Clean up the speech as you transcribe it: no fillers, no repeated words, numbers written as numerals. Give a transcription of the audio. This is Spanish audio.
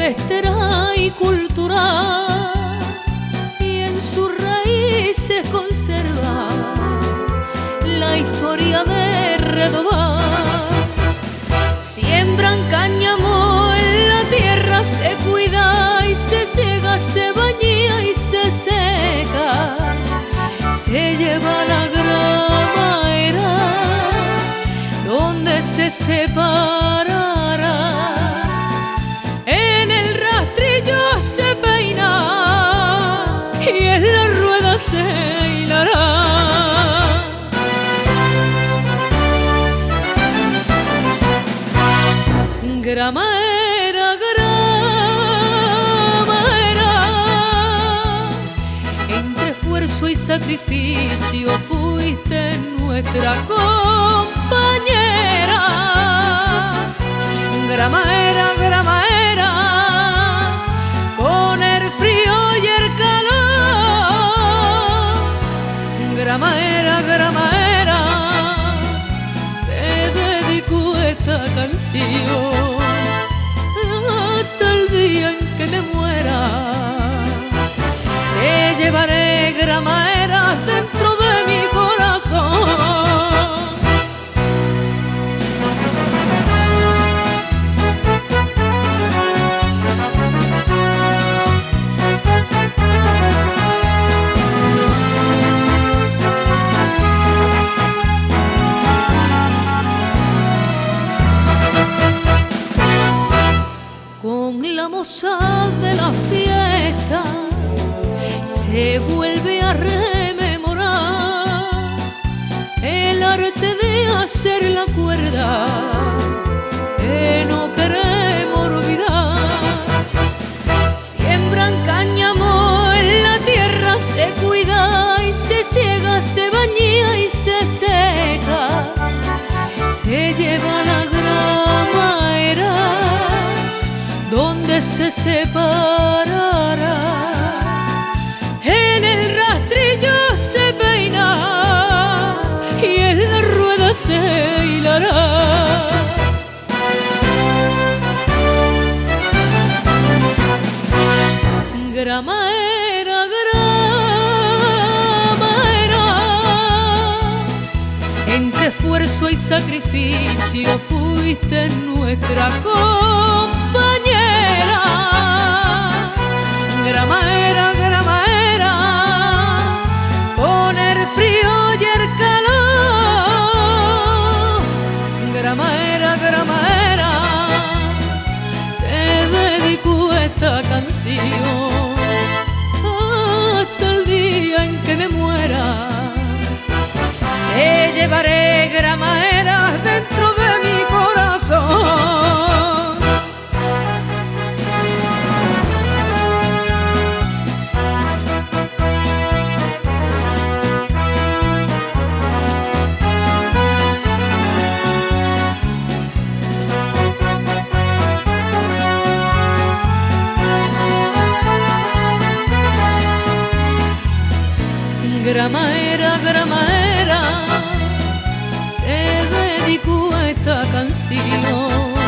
silvestre y cultural, y en sus raíces conserva la historia de Redobal. Siembran cáñamo en la tierra, se cuida y se ciega, se baña y se seca, se lleva la gramadera donde se separará. En el rastrillo se peina y en la rueda se hilará. Gramadera, gramadera, entre esfuerzo y sacrificio fuiste nuestra compañera. Gramadera, gramadera, con el frío y el calor. Gramadera, gramadera, te dedico esta canción hasta el día en que me muera. Te llevaré, gramadera, dentro de mi corazón. Con la moza de la fiesta se vuelve a rememorar el arte de hacer la cuerda que no queremos olvidar. Siembran cáñamo en la tierra, se cuida y se ciega, se baña y se seca, se lleva la gramadera donde se separará. En el rastrillo se peina y en la rueda se hilará. Gramadera, gramadera, entre esfuerzo y sacrificio fuiste nuestra compañera. Gramadera, gramadera, con el frío y el calor. Gramadera, gramadera, te dedico esta canción hasta el día en que me muera. Te llevaré, gramadera, dentro de mi corazón. Gramadera, gramadera, te dedico esta canción